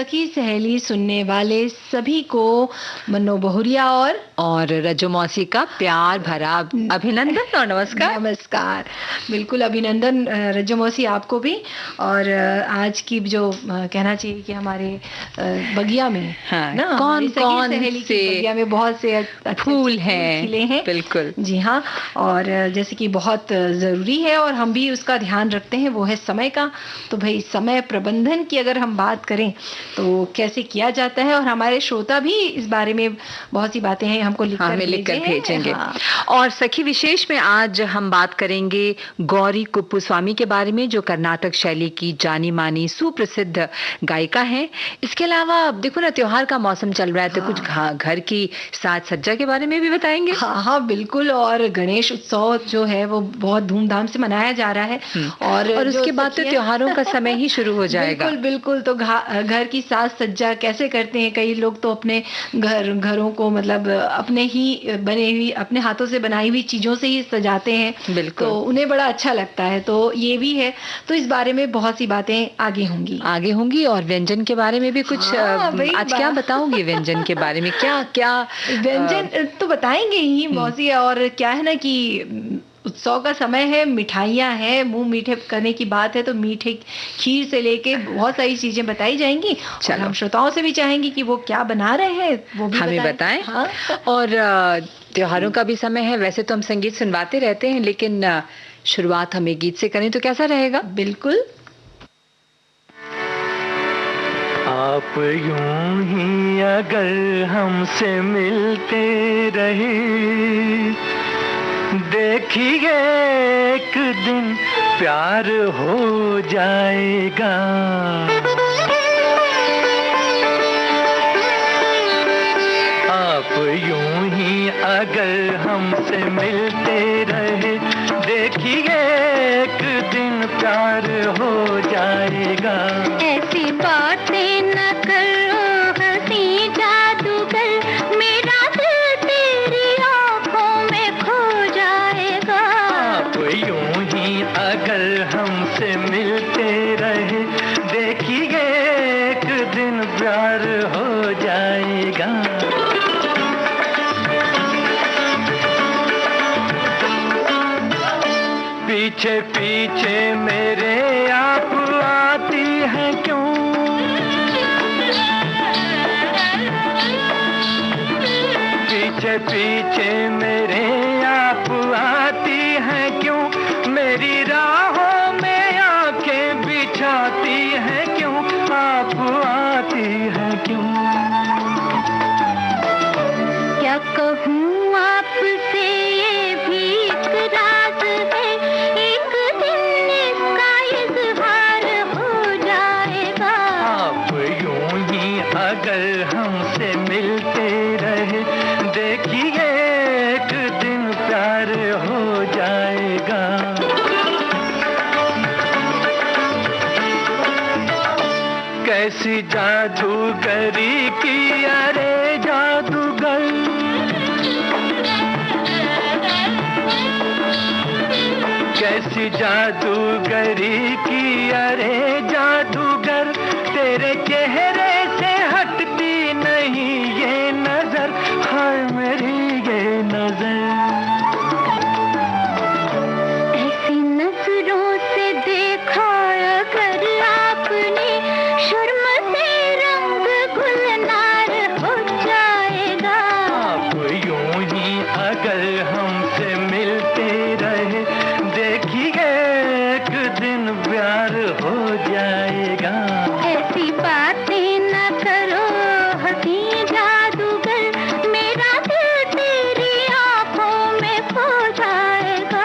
सखी सहेली सुनने वाले सभी को मन्नो बहुरिया और रजो मौसी का प्यार भरा अभिनंदन और नमस्कार। नमस्कार, बिल्कुल अभिनंदन रजो मौसी आपको भी। और आज की जो कहना चाहिए कि हमारे बगिया में ना कौन कौन से बगिया में बहुत से फूल हैं, खिले हैं। बिल्कुल जी हाँ, और जैसे कि बहुत ज़रूरी है और हम भी उसका ध्यान रखते हैं, वो है समय का। तो भाई समय प्रबंधन की अगर हम बात करें तो कैसे किया जाता है, और हमारे श्रोता भी इस बारे में बहुत सी बातें हैं हमको लिखकर भेजेंगे। और सखी विशेष में आज हम बात करेंगे गौरी कुप्पुस्वामी के बारे में, जो कर्नाटक शैली की जानी मानी सुप्रसिद्ध गायिका हैं। इसके अलावा देखो ना, त्योहार का मौसम चल रहा है तो कुछ घर की साज सज्जा के बारे में भी बताएंगे। हाँ बिल्कुल। और गणेश उत्सव जो है वो बहुत धूमधाम से मनाया जा रहा है, और उसके बाद तो त्योहारों का समय ही शुरू हो जाएगा। बिल्कुल। तो घर की साज सज्जा कैसे करते हैं, कई लोग तो अपने घरों को मतलब अपने ही बने हुई, अपने हाथों से बनाई हुई चीजों से ही सजाते हैं। बिल्कुल, तो उन्हें बड़ा अच्छा लगता है। तो ये भी है, तो इस बारे में बहुत सी बातें आगे होंगी। और व्यंजन के बारे में भी कुछ आज क्या बताओगी? व्यंजन के बारे में क्या व्यंजन तो बताएंगे ही मौसी। और क्या है ना कि उत्सव का समय है, मिठाइयाँ हैं, मुंह मीठे करने की बात है, तो मीठे खीर से लेके बहुत सारी चीजें बताई जाएंगी। और हम श्रोताओं से भी चाहेंगे कि वो क्या बना रहे हैं वो भी हमें बताएं। हाँ। और त्योहारों का भी समय है, वैसे तो हम संगीत सुनवाते रहते हैं, लेकिन शुरुआत हमें गीत से करें तो कैसा रहेगा? बिल्कुल। आप यूं ही अगर हमसे मिलते रहे, देखिए एक दिन प्यार हो जाएगा। आप यूं ही अगर हमसे मिलते रहे, देखिए एक दिन प्यार हो जाएगा। ऐसी बातें न करो हंसी जादूगर, मेरा दिल तेरी आँखों में खो जाएगा। आप यूं ही अगर हमसे मिलते रहे, देखिए एक दिन प्यार हो जाएगा। पीछे पीछे मेरे आप आती हैं क्यों? पीछे पीछे मेरे आप आती हैं क्यों? मेरी राहों में आंखें बिछाती हैं क्यों? आप आती हैं क्यों? क्या कहूँ आपसे, ये भी एक राज है, एक दिन इसका इज़हार हो जाएगा। आप यूं ही अगर हमसे मिलते रहे, देखिए एक दिन प्यार हो जाएगा। कैसी जादूगरी की अरे जादूगर, कैसी जादूगरी की अरे जादूगर, तेरे चेहरे से हटती नहीं ये नजर, हाय मेरी ये नजर। ऐसी नजरों से देखा अगर आपने, शर्म से रंग गुलनार हो जाएगा। आप यूं ही अगर हमसे मिलते रहे, देखिए एक दिन प्यार हो जाएगा। ऐसी बातें न करो हंसी जादूगर, मेरा दिल तेरी आँखों में खो जाएगा।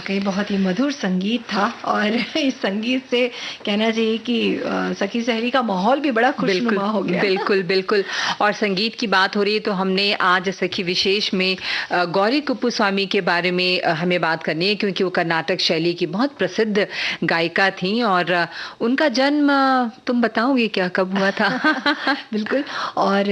वाकई बहुत ही मधुर संगीत था और इस संगीत से कहना चाहिए कि सखी सहेली का माहौल भी बड़ा खुशनुमा हो गया। बिल्कुल बिल्कुल। और संगीत की बात हो रही है तो हमने आज सखी विशेष में गौरी कुप्पुस्वामी के बारे में हमें बात करनी है, क्योंकि वो कर्नाटक शैली की बहुत प्रसिद्ध गायिका थी। और उनका जन्म तुम बताओगे क्या, कब हुआ था? बिल्कुल। और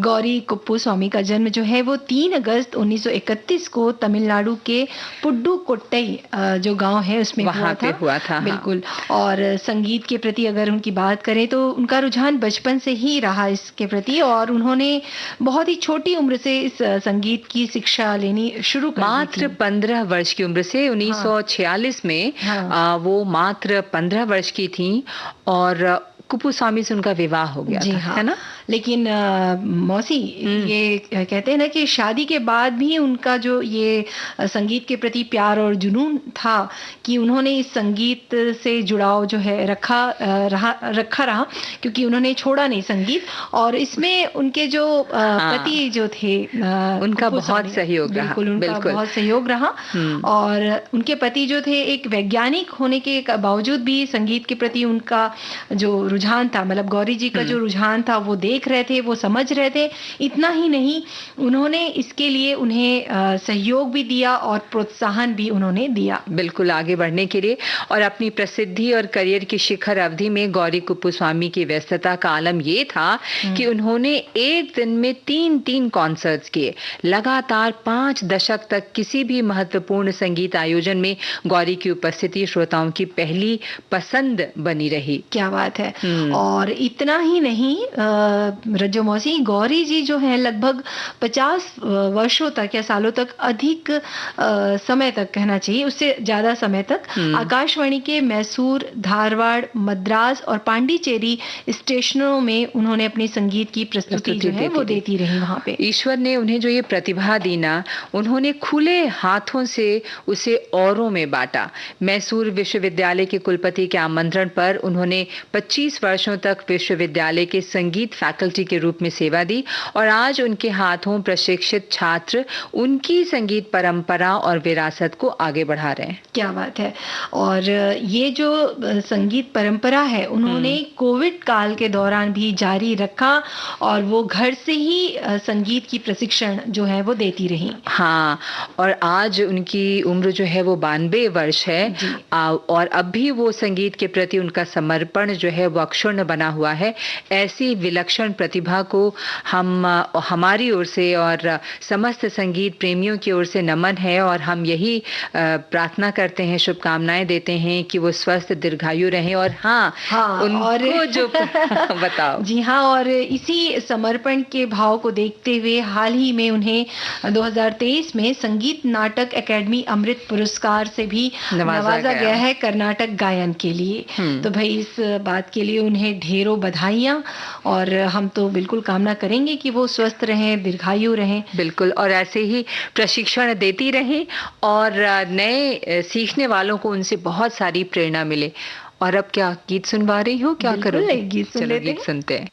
गौरी कुप्पुस्वामी का जन्म जो है वो 3 अगस्त 1931 को तमिलनाडु के पुडुकोट्टई जो गांव है उसमें हुआ था। बिल्कुल। और संगीत के प्रति अगर उनकी बात करें तो उनका रुझान बचपन से ही रहा इसके प्रति, और उन्होंने बहुत ही छोटी उम्र से इस संगीत की शिक्षा लेनी शुरू कर दी थी। मात्र 15 वर्ष की उम्र से 1946 में वो मात्र 15 वर्ष की थी और कुप्पुस्वामी से उनका विवाह हो गया था, है ना? लेकिन मौसी ये कहते हैं ना कि शादी के बाद भी उनका जो ये संगीत के प्रति प्यार और जुनून था कि उन्होंने इस संगीत से जुड़ाव जो है रखा रहा, क्योंकि उन्होंने छोड़ा नहीं संगीत। और इसमें उनके जो पति जो थे उनका बहुत सहयोग रहा। बिल्कुल, उनका बहुत सहयोग रहा। और उनके पति जो थे एक वैज्ञानिक होने के बावजूद भी संगीत के प्रति उनका जो रुझान था, मतलब गौरी जी का जो रुझान था वो देख रहे थे, वो समझ रहे थे। इतना ही नहीं, उन्होंने इसके लिए उन्हें सहयोग भी दिया और प्रोत्साहन भी उन्होंने दिया, बिल्कुल, आगे बढ़ने के लिए। और अपनी प्रसिद्धि और करियर की शिखर अवधि में गौरी कुप्पुस्वामी की व्यस्तता का आलम ये था कि उन्होंने एक दिन में 3 कॉन्सर्ट्स किए। लगातार 5 दशक तक किसी भी महत्वपूर्ण संगीत आयोजन में गौरी की उपस्थिति श्रोताओं की पहली पसंद बनी रही। क्या बात है। और इतना ही नहीं, रज्जो मौसी, गौरी जी जो है लगभग 50 वर्षों तक या सालों तक, अधिक समय तक कहना चाहिए, उससे ज्यादा समय तक आकाशवाणी के मैसूर, धारवाड़, मद्रास और पांडिचेरी स्टेशनों में उन्होंने अपनी संगीत की प्रस्तुति जो है वो देती रही वहां पे। ईश्वर ने उन्हें जो ये प्रतिभा दी ना, उन्होंने खुले हाथों से उसे औरों में बांटा। मैसूर विश्वविद्यालय के कुलपति के आमंत्रण पर उन्होंने 25 वर्षों तक विश्वविद्यालय के संगीत फैकल्टी के रूप में सेवा दी और आज उनके हाथों प्रशिक्षित छात्र उनकी संगीत परंपरा और विरासत को आगे बढ़ा रहे हैं। क्या बात है। और ये जो संगीत परंपरा है उन्होंने कोविड काल के दौरान भी जारी रखा और वो घर से ही संगीत की प्रशिक्षण जो है वो देती रही। हाँ, और आज उनकी उम्र जो है वो 92 वर्ष है और अब भी वो संगीत के प्रति उनका समर्पण जो है वो अक्षुण्ण बना हुआ है। ऐसी विलक्षण प्रतिभा को हम हमारी ओर से और समस्त संगीत प्रेमियों की ओर से नमन है और हम यही प्रार्थना करते हैं, शुभकामनाएं देते हैं कि वो स्वस्थ दीर्घायु रहें। और उनको जो बताओ। जी हाँ, और इसी समर्पण के भाव को देखते हुए हाल ही में उन्हें 2023 में संगीत नाटक अकेडमी अमृत पुरस्कार से भी नवाजा गया है कर्नाटक गायन के लिए। तो भाई इस बात के लिए उन्हें ढेरों बधाइयाँ, और हम तो बिल्कुल कामना करेंगे कि वो स्वस्थ रहें, दीर्घायु रहें। बिल्कुल, और ऐसे ही प्रशिक्षण देती रहें और नए सीखने वालों को उनसे बहुत सारी प्रेरणा मिले। और अब क्या गीत सुनवा रही हो, क्या करोगे? गीत सुन लेते हैं। गीत सुनते हैं।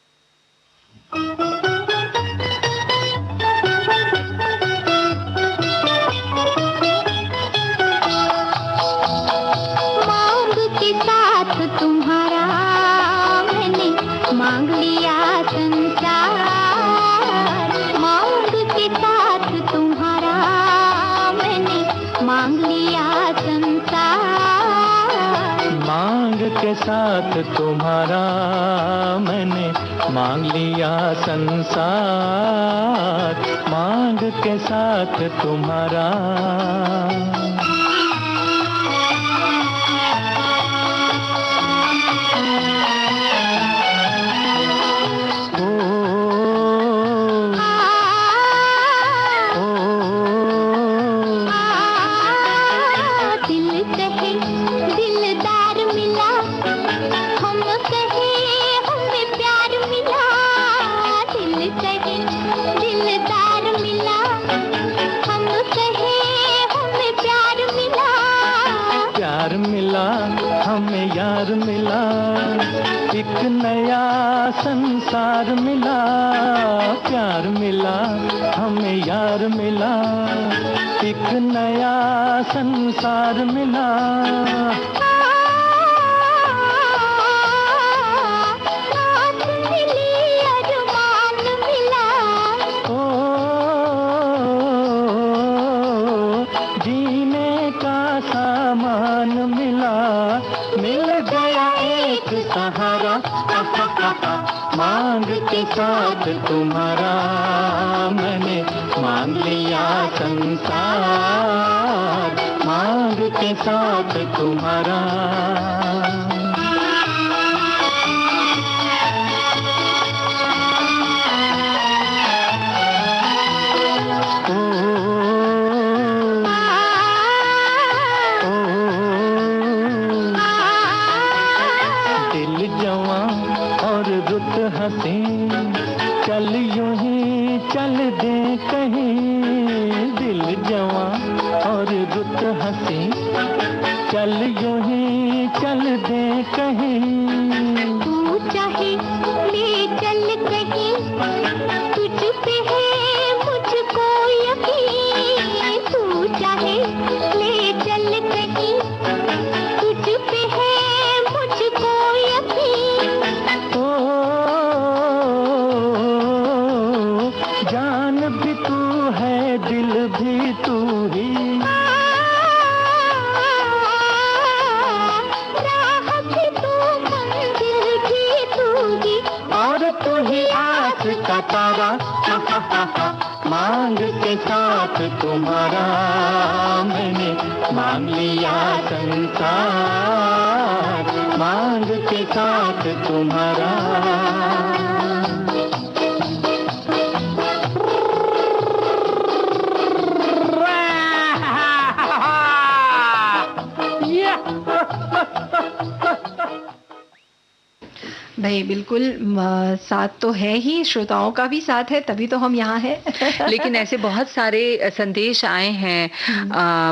मांग के साथ तुम्हारा मैंने मांग लिया संसार, मांग के साथ तुम्हारा मैंने मांग लिया संसार, मांग के साथ तुम्हारा मैंने मांग लिया संसार, मांग के साथ तुम्हारा। हमें यार मिला, एक नया संसार मिला, प्यार मिला, हमें यार मिला, एक नया संसार मिला। मांग के साथ तुम्हारा मैंने मांग लिया संसार, मांग के साथ तुम्हारा। चल यूं ही चल दे कहीं, दिल जवां और रुत हंसी, चल यूं ही चल दे कहीं। तू चाहे ले चल कहीं, तुझ पे है मुझको यकीन। तू चाहे ले चल कहीं, तुझ पे है मुझको यकीन। जान भी तू है, दिल भी तू ही, राह भी तू, मंजिल भी तू ही, और तू ही आस का तारा। मांग के साथ तुम्हारा मैंने मांग लिया संसार, मांग के साथ तुम्हारा। भाई बिल्कुल साथ तो है ही, श्रोताओं का भी साथ है, तभी तो हम यहाँ हैं। लेकिन ऐसे बहुत सारे संदेश आए हैं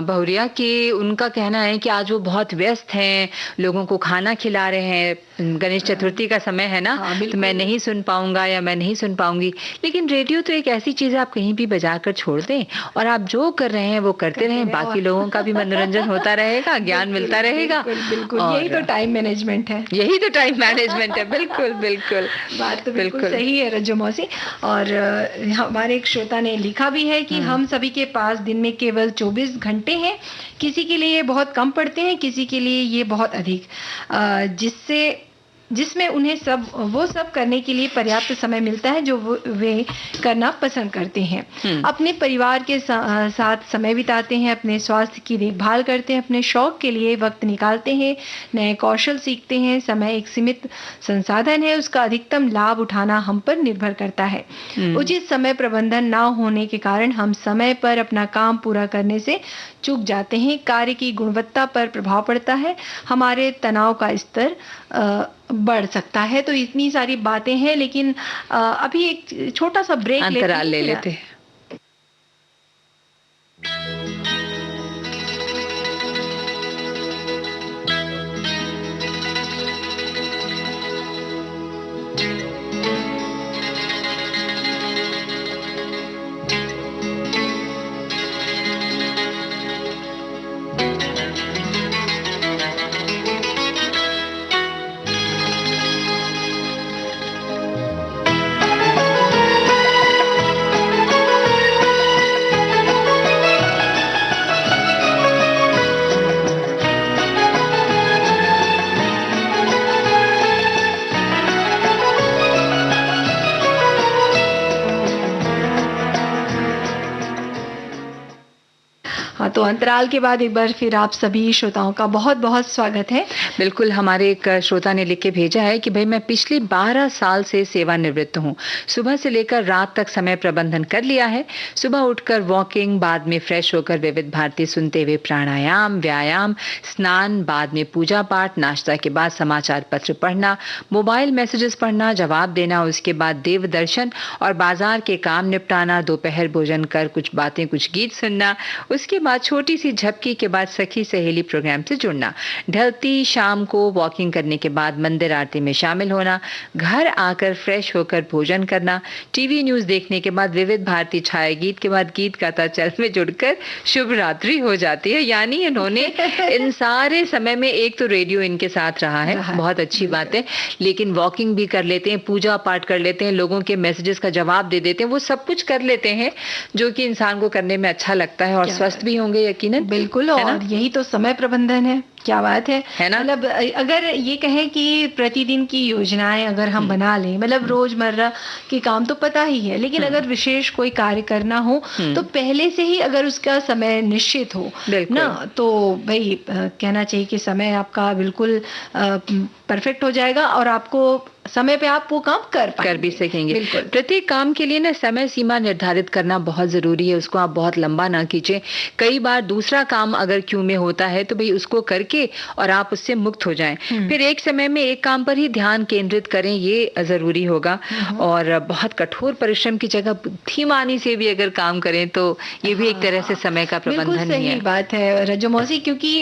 बहुरिया के, उनका कहना है कि आज वो बहुत व्यस्त हैं, लोगों को खाना खिला रहे हैं, गणेश चतुर्थी का समय है ना, तो मैं नहीं सुन पाऊंगा या मैं नहीं सुन पाऊंगी। लेकिन रेडियो तो एक ऐसी चीज है, आप कहीं भी बजा कर छोड़ दें और आप जो कर रहे हैं वो करते रहें, बाकी लोगों का भी मनोरंजन होता रहेगा, ज्ञान मिलता रहेगा। बिल्कुल, यही तो टाइम मैनेजमेंट है, यही तो टाइम मैनेजमेंट है। बिल्कुल बिल्कुल, बात तो बिल्कुल सही है रज्जो मौसी। और हमारे एक श्रोता ने लिखा भी है कि हम सभी के पास दिन में केवल 24 घंटे हैं, किसी के लिए ये बहुत कम पड़ते हैं, किसी के लिए ये बहुत अधिक, जिसमें उन्हें वो सब करने के लिए पर्याप्त समय मिलता है जो वे करना पसंद करते हैं। अपने परिवार के साथ समय बिताते हैं, अपने स्वास्थ्य की देखभाल करते हैं, अपने शौक के लिए वक्त निकालते हैं, नए कौशल सीखते हैं। समय एक सीमित संसाधन है, उसका अधिकतम लाभ उठाना हम पर निर्भर करता है। उचित समय प्रबंधन ना होने के कारण हम समय पर अपना काम पूरा करने से चूक जाते हैं, कार्य की गुणवत्ता पर प्रभाव पड़ता है, हमारे तनाव का स्तर बढ़ सकता है। तो इतनी सारी बातें हैं, लेकिन अभी एक छोटा सा ब्रेक अंतराल ले लेते हैं। तो अंतराल के बाद एक बार फिर आप सभी श्रोताओं का बहुत बहुत स्वागत है। बिल्कुल, हमारे एक श्रोता ने लिख के भेजा है कि भाई मैं पिछले 12 साल से सेवानिवृत्त हूँ, सुबह से लेकर रात तक समय प्रबंधन कर लिया है। सुबह उठकर वॉकिंग, बाद में फ्रेश होकर विविध भारती सुनते हुए प्राणायाम, व्यायाम, स्नान, बाद में पूजा पाठ, नाश्ता के बाद समाचार पत्र पढ़ना, मोबाइल मैसेजेस पढ़ना, जवाब देना, उसके बाद देव दर्शन और बाजार के काम निपटाना, दोपहर भोजन कर कुछ बातें कुछ गीत सुनना, उसके बाद छोटी सी झपकी के बाद सखी सहेली प्रोग्राम से जुड़ना, ढलती शाम को वॉकिंग करने के बाद मंदिर आरती में शामिल होना, घर आकर फ्रेश होकर भोजन करना, टीवी न्यूज देखने के बाद विविध भारती छाया गीत के बाद गीत गाता चल में जुड़कर शुभ रात्रि हो जाती है। यानी इन्होंने इन सारे समय में एक तो रेडियो इनके साथ रहा है, बहुत अच्छी बात है, लेकिन वॉकिंग भी कर लेते हैं, पूजा पाठ कर लेते हैं, लोगों के मैसेजेस का जवाब दे देते हैं, वो सब कुछ कर लेते हैं जो कि इंसान को करने में अच्छा लगता है और स्वस्थ भी होंगे यकीनन। बिल्कुल, और यही तो समय प्रबंधन है। क्या बात है ना? मतलब अगर ये कहें कि प्रतिदिन की योजनाएं अगर हम बना लें, मतलब रोजमर्रा के काम तो पता ही है, लेकिन अगर विशेष कोई कार्य करना हो तो पहले से ही अगर उसका समय निश्चित हो ना, तो भाई कहना चाहिए कि समय आपका बिल्कुल परफेक्ट हो जाएगा और आपको समय पे आप वो काम कर भी सकेंगे। प्रत्येक काम के लिए ना समय सीमा निर्धारित करना बहुत जरूरी है, उसको आप बहुत लंबा ना कीजिए। कई बार दूसरा काम अगर क्यू में होता है तो भाई उसको करके और आप उससे मुक्त हो जाएं, फिर एक समय में एक काम पर ही ध्यान केंद्रित करें, ये जरूरी होगा। और बहुत कठोर परिश्रम की जगह बुद्धिमानी से भी अगर काम करें तो ये भी एक तरह से समय का प्रबंधन ही है। सही बात है रजो मौसी, क्योंकि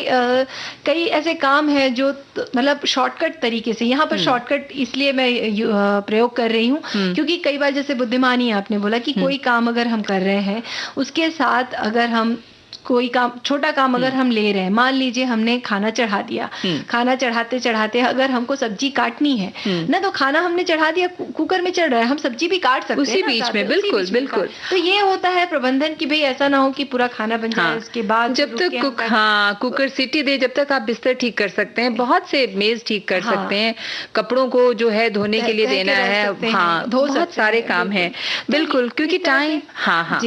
कई ऐसे काम है जो मतलब शॉर्टकट तरीके से, यहाँ पर शॉर्टकट इसलिए मैं प्रयोग कर रही हूँ क्योंकि कई बार जैसे बुद्धिमानी आपने बोला कि कोई काम अगर हम कर रहे हैं उसके साथ अगर हम कोई काम, छोटा काम अगर हम ले रहे हैं, मान लीजिए हमने खाना चढ़ा दिया, खाना चढ़ाते चढ़ाते अगर हमको सब्जी काटनी है ना, तो खाना हमने चढ़ा दिया, कुकर में चढ़ रहा है, हम सब्जी भी काट सकते हैं उसी बीच में। बिल्कुल बिल्कुल। तो ये होता है प्रबंधन की भाई ऐसा ना हो कि पूरा खाना बन जाए उसके बाद जब तक कुकर सीटी दे, जब तक आप बिस्तर ठीक कर सकते हैं, बहुत से मेज ठीक कर सकते हैं, कपड़ों को जो है धोने के लिए देना है, बहुत सारे काम है। बिल्कुल, क्योंकि टाइम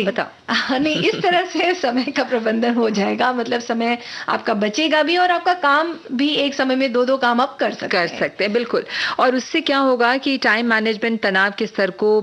बताओ। नहीं, इस तरह से समय का प्रबंधन हो जाएगा, मतलब समय आपका बचेगा भी और आपका काम भी एक समय में दो काम आप कर सकते हैं। बिल्कुल। और उससे क्या होगा कि टाइम मैनेजमेंट तनाव के स्तर को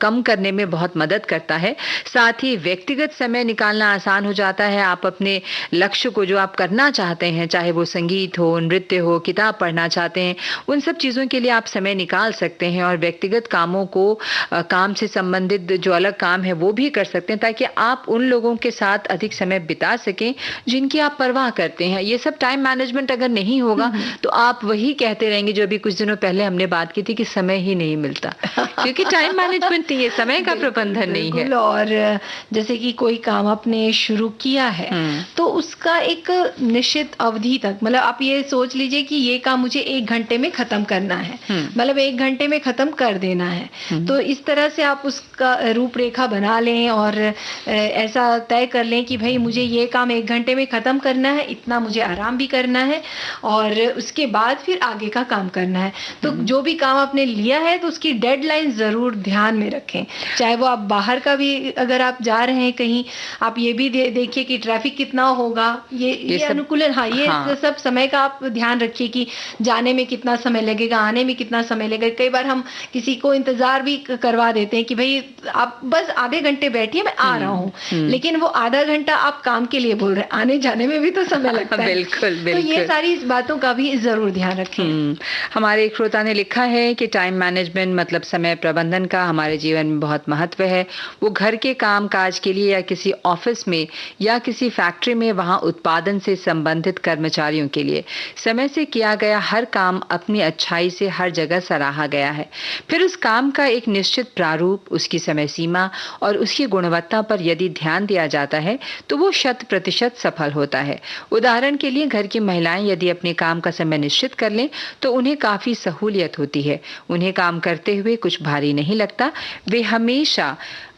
कम करने में बहुत मदद करता है, साथ ही व्यक्तिगत समय निकालना आसान हो जाता है। आप अपने लक्ष्य को जो आप करना चाहते हैं, चाहे वो संगीत हो, नृत्य हो, किताब पढ़ना चाहते हैं, उन सब चीजों के लिए आप समय निकाल सकते हैं और व्यक्तिगत कामों को, काम से संबंधित जो अलग काम है वो भी कर सकते हैं, ताकि आप उन लोगों के साथ अधिक समय बिता सकें जिनकी आप परवाह करते हैं। ये सब टाइम मैनेजमेंट अगर नहीं होगा तो आप वही कहते रहेंगे जो अभी कुछ दिनों पहले हमने बात की थी कि समय ही नहीं मिलता, क्योंकि टाइम मैनेजमेंट नहीं है, समय का प्रबंधन नहीं है। और जैसे कि कोई काम आपने शुरू किया है तो उसका एक निश्चित अवधि तक, मतलब आप ये सोच लीजिए कि ये काम मुझे 1 घंटे में खत्म करना है, मतलब 1 घंटे में खत्म कर देना है। तो इस तरह से आप उसका रूपरेखा बना लें और ऐसा तय कर लें कि भाई मुझे ये काम 1 घंटे में खत्म करना है, इतना मुझे आराम भी करना है और उसके बाद फिर आगे का काम करना है। तो जो भी काम आपने लिया है तो उसकी डेडलाइन जरूर ध्यान में रखें, चाहे वो आप बाहर का भी अगर आप जा रहे हैं कहीं, आप ये भी देखिए कि ट्रैफिक कितना होगा, ये अनुकूलन, ये सब समय का आप ध्यान रखिए कि जाने में कितना समय लगेगा, आने में कितना समय लगेगा। कई बार हम किसी को इंतजार भी करवा देते हैं कि भाई आप बस आधे घंटे बैठिए, मैं आ रहा हूँ, लेकिन वो आधा घंटा आप काम के लिए बोल रहे हैं, आने जाने में भी तो समय लगता है। बिल्कुल। तो ये सारी बातों का भी जरूर ध्यान रखें। हमारे एक श्रोता ने लिखा है कि टाइम मैनेजमेंट मतलब समय प्रबंधन का हमारे जीवन में बहुत महत्व है। वो घर के काम काज के लिए या किसी ऑफिस में या किसी फैक्ट्री में वहां उत्पादन से संबंधित कर्मचारियों के लिए समय से किया गया हर काम अपनी अच्छाई से हर जगह सराहा गया है। फिर उस काम का एक निश्चित प्रारूप, उसकी समय सीमा और उसकी गुणवत्ता पर यदि ध्यान दिया जाता है तो वो 100% सफल होता है। उदाहरण के लिए घर की महिलाएं यदि अपने काम का समय निश्चित कर लें तो उन्हें काफी सहूलियत होती है। उन्हें काम करते हुए कुछ भारी नहीं लगता, वे हमेशा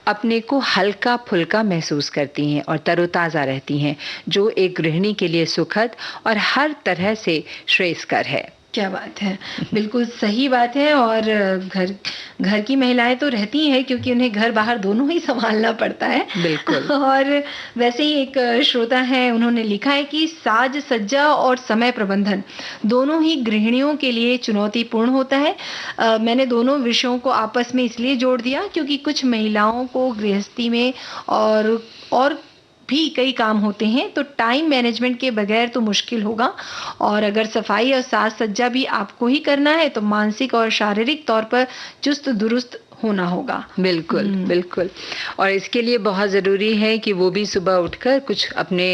अपने को हल्का फुल्का महसूस करती हैं और तरोताजा रहती हैं, जो एक गृहिणी के लिए सुखद और हर तरह से श्रेयस्कर है। क्या बात है, बिल्कुल सही बात है। और घर की महिलाएं तो रहती हैं क्योंकि उन्हें घर बाहर दोनों ही संभालना पड़ता है। बिल्कुल। और वैसे ही एक श्रोता है, उन्होंने लिखा है कि साज सज्जा और समय प्रबंधन दोनों ही गृहिणियों के लिए चुनौतीपूर्ण होता है। मैंने दोनों विषयों को आपस में इसलिए जोड़ दिया क्योंकि कुछ महिलाओं को गृहस्थी में और भी कई काम होते हैं, तो टाइम मैनेजमेंट के बगैर तो मुश्किल होगा। और अगर सफाई और साज सज्जा भी आपको ही करना है तो मानसिक और शारीरिक तौर पर चुस्त दुरुस्त होना होगा। बिल्कुल बिल्कुल। और इसके लिए बहुत ज़रूरी है कि वो भी सुबह उठकर कुछ अपने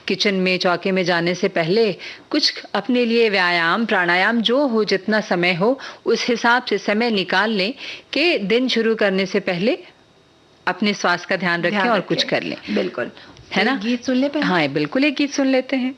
किचन में चौके में जाने से पहले कुछ अपने लिए व्यायाम प्राणायाम जो हो, जितना समय हो उस हिसाब से समय निकाल लें कि दिन शुरू करने से पहले अपने स्वास्थ्य का ध्यान रखें और कुछ कर लें। बिल्कुल, है ना? गीत सुन ले पहले। हाँ बिल्कुल, एक गीत सुन लेते हैं।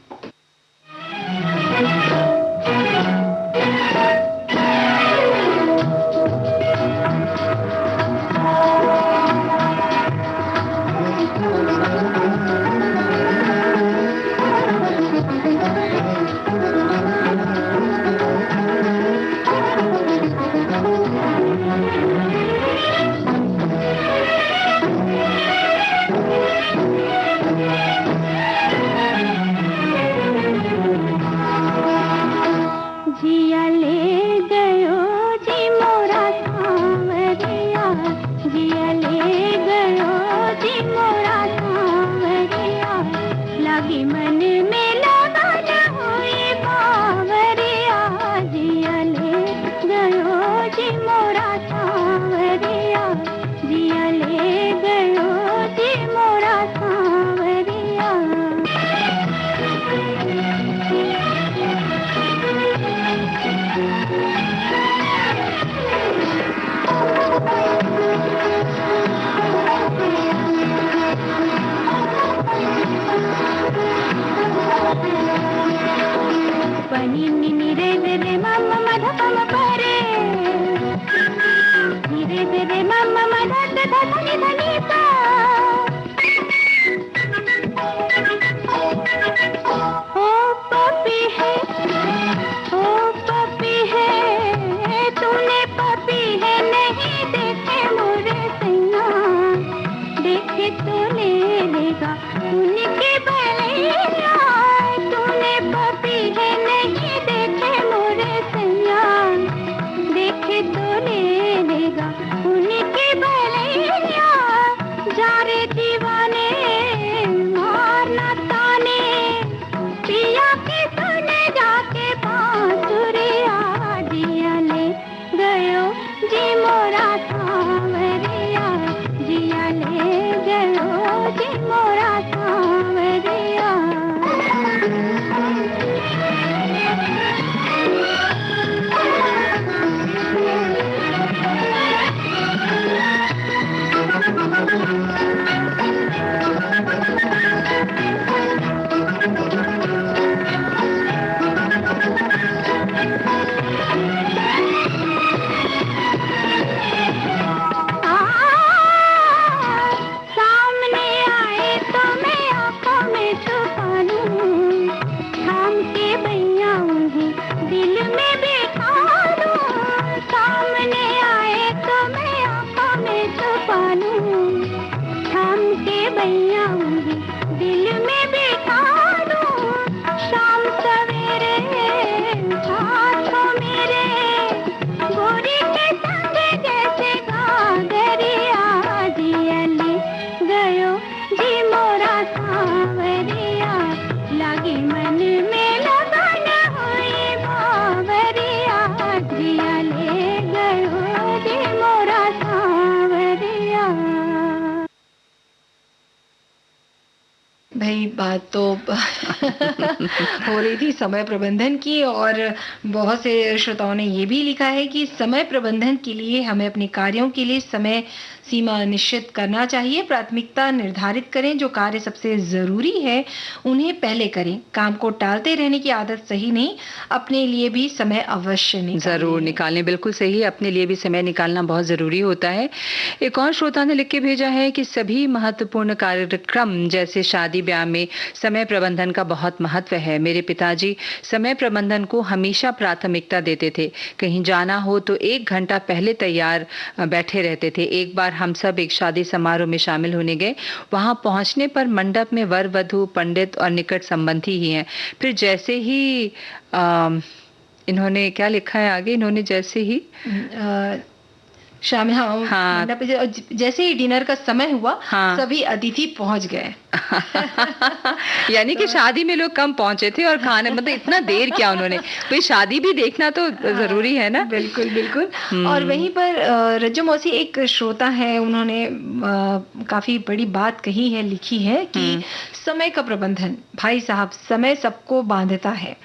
भाई बात तो हो रही थी समय प्रबंधन की, और बहुत से श्रोताओं ने ये भी लिखा है कि समय प्रबंधन के लिए हमें अपने कार्यों के लिए समय सीमा निश्चित करना चाहिए। प्राथमिकता निर्धारित करें, जो कार्य सबसे जरूरी है उन्हें पहले करें। काम को टालते रहने की आदत सही नहीं, अपने लिए भी समय अवश्य निकालें। जरूर निकालें, बिल्कुल सही, अपने लिए भी समय निकालना बहुत जरूरी होता है। एक और श्रोता ने लिख के भेजा है कि सभी महत्वपूर्ण कार्यक्रम जैसे शादी ब्याह में समय प्रबंधन का बहुत महत्व है। मेरे पिताजी समय प्रबंधन को हमेशा प्राथमिकता देते थे। कहीं जाना हो तो 1 घंटा पहले तैयार बैठे रहते थे। एक बार हम सब एक शादी समारोह में शामिल होने गए। वहां पहुंचने पर मंडप में वर वधू, पंडित और निकट संबंधी ही हैं। फिर जैसे ही इन्होंने क्या लिखा है आगे, इन्होंने जैसे ही शाम, हाँ, हाँ। मंडप पे और जैसे ही डिनर का समय हुआ, हाँ। सभी अतिथि पहुंच गए। यानी कि शादी में लोग कम पहुंचे थे और खाने मतलब इतना देर क्या उन्होंने, भाई शादी भी देखना तो जरूरी है ना। बिल्कुल बिल्कुल। और वहीं पर रज्जो मौसी एक श्रोता है, उन्होंने काफी बड़ी बात कही है, लिखी है कि समय का प्रबंधन, भाई साहब, समय सबको बांधता है,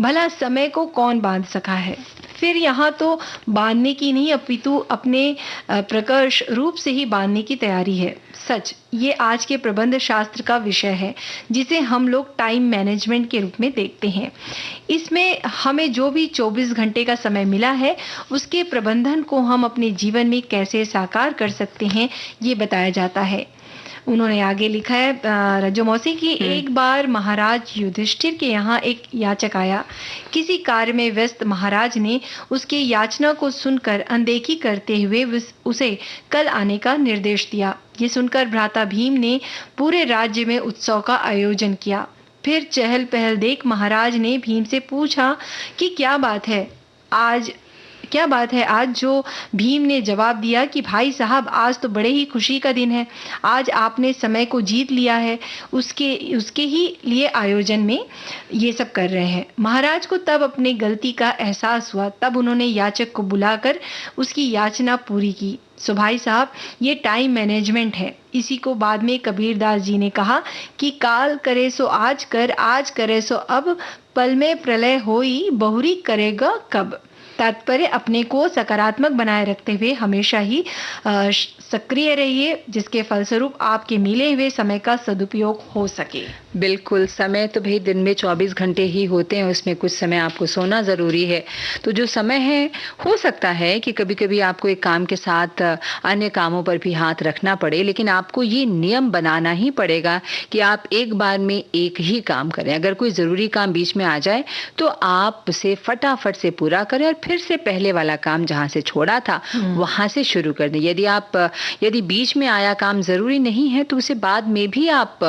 भला समय को कौन बांध सका है। फिर यहाँ तो बांधने की नहीं, अपितु अपने प्रकर्ष रूप से ही बांधने की तैयारी है। सच, ये आज के प्रबंध शास्त्र का विषय है, जिसे हम लोग टाइम मैनेजमेंट के रूप में देखते हैं। इसमें हमें जो भी 24 घंटे का समय मिला है, उसके प्रबंधन को हम अपने जीवन में कैसे साकार कर सकते हैं, ये बताया जाता है। उन्होंने आगे लिखा है रज्जो मौसी की, एक बार महाराज युधिष्ठिर के यहाँ एक याचक आया। किसी कार्य में व्यस्त महाराज ने उसके याचना को सुनकर अनदेखी करते हुए उसे कल आने का निर्देश दिया। ये सुनकर भ्राता भीम ने पूरे राज्य में उत्सव का आयोजन किया। फिर चहल पहल देख महाराज ने भीम से पूछा कि क्या बात है आज। जो भीम ने जवाब दिया कि भाई साहब, आज तो बड़े ही खुशी का दिन है, आज आपने समय को जीत लिया है, उसके ही लिए आयोजन में ये सब कर रहे हैं। महाराज को तब अपने गलती का एहसास हुआ, तब उन्होंने याचक को बुलाकर उसकी याचना पूरी की। सो भाई साहब, ये टाइम मैनेजमेंट है। इसी को बाद में कबीरदास जी ने कहा कि काल करे सो आज कर, आज करे सो अब, पल में प्रलय होई, बहुरी करेगा कब। तात्पर्य, अपने को सकारात्मक बनाए रखते हुए हमेशा ही सक्रिय रहिए, जिसके फलस्वरूप आपके मिले हुए समय का सदुपयोग हो सके। बिल्कुल, समय तो भाई दिन में 24 घंटे ही होते हैं, उसमें कुछ समय आपको सोना जरूरी है। तो जो समय है, हो सकता है कि कभी कभी आपको एक काम के साथ अन्य कामों पर भी हाथ रखना पड़े, लेकिन आपको ये नियम बनाना ही पड़ेगा कि आप एक बार में एक ही काम करें। अगर कोई जरूरी काम बीच में आ जाए तो आप उसे फटाफट से पूरा करें और फिर से पहले वाला काम जहां से छोड़ा था वहां से शुरू कर दें। यदि बीच में आया काम जरूरी नहीं है तो उसे बाद में भी आप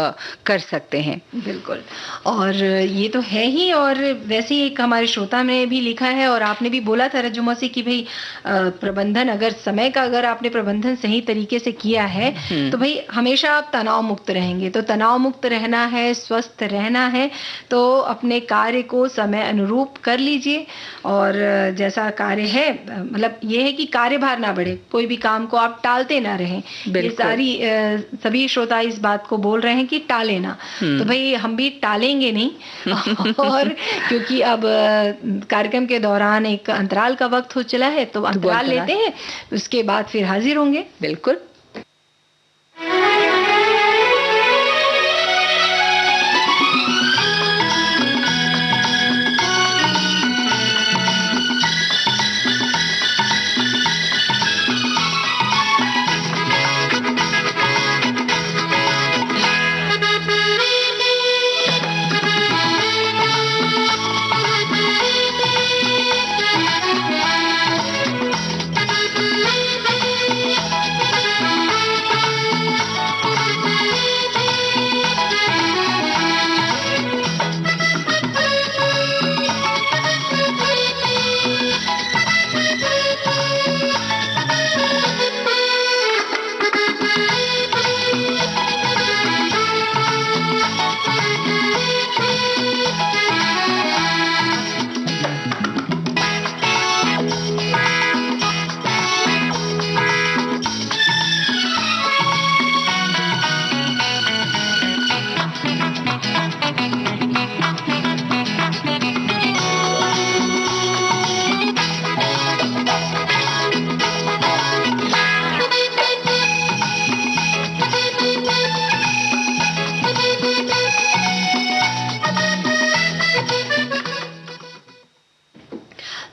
कर सकते हैं। बिल्कुल, और ये तो है ही। और वैसे ही एक हमारे श्रोता ने भी लिखा है, और आपने भी बोला था रज्जो मौसी कि भाई प्रबंधन, अगर समय का अगर आपने प्रबंधन सही तरीके से किया है तो भाई हमेशा आप तनाव मुक्त रहेंगे। तो तनाव मुक्त रहना है, स्वस्थ रहना है, तो अपने कार्य को समय अनुरूप कर लीजिए। और जैसा कार्य है, मतलब ये है कि कार्यभार ना बढ़े, कोई भी काम को आप टालते ना रहें। ये सभी श्रोता इस बात को बोल रहे हैं कि टाले ना, तो भाई हम भी टालेंगे नहीं। और क्योंकि अब कार्यक्रम के दौरान एक अंतराल का वक्त हो चला है, तो अंतराल लेते हैं, उसके बाद फिर हाजिर होंगे। बिल्कुल।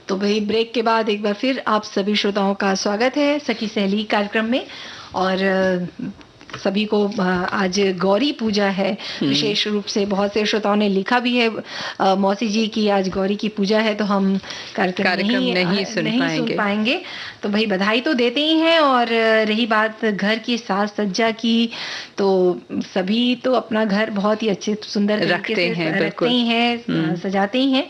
तो भाई ब्रेक के बाद एक बार फिर आप सभी श्रोताओं का स्वागत है सखी सहेली कार्यक्रम में। और सभी को आज गौरी पूजा है विशेष रूप से। बहुत से श्रोताओं ने लिखा भी है मौसी जी की आज गौरी की पूजा है, तो हम कार्यक्रम नहीं सुन पाएंगे। तो भाई बधाई तो देते ही हैं। और रही बात घर की साज सज्जा की, तो सभी तो अपना घर बहुत ही अच्छे सुंदर तरीके से रखते ही हैं, सजाते ही हैं।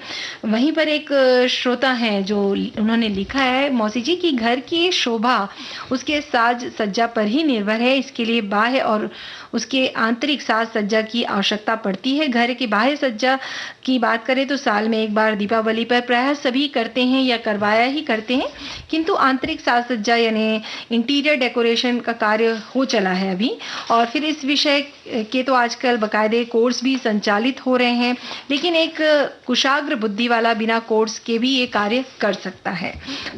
वहीं पर एक श्रोता हैं जो उन्होंने लिखा है मौसी जी की घर की शोभा उसके साज सज्जा पर ही निर्भर है। इसके लिए बाह्य और उसके आंतरिक साज सज्जा की आवश्यकता पड़ती है। घर की बाह्य सज्जा की बात करें तो साल में एक बार दीपावली पर प्रायः सभी करते हैं या करवाया ही करते हैं, किंतु आंतरिक साज सज्जा यानी इंटीरियर डेकोरेशन का कार्य हो चला है अभी। और फिर इस विषय के तो आजकल बकायदे कोर्स भी संचालित हो रहे हैं, लेकिन एक कुशाग्र बुद्धि वाला बिना कोर्स के भी ये कार्य कर सकता है।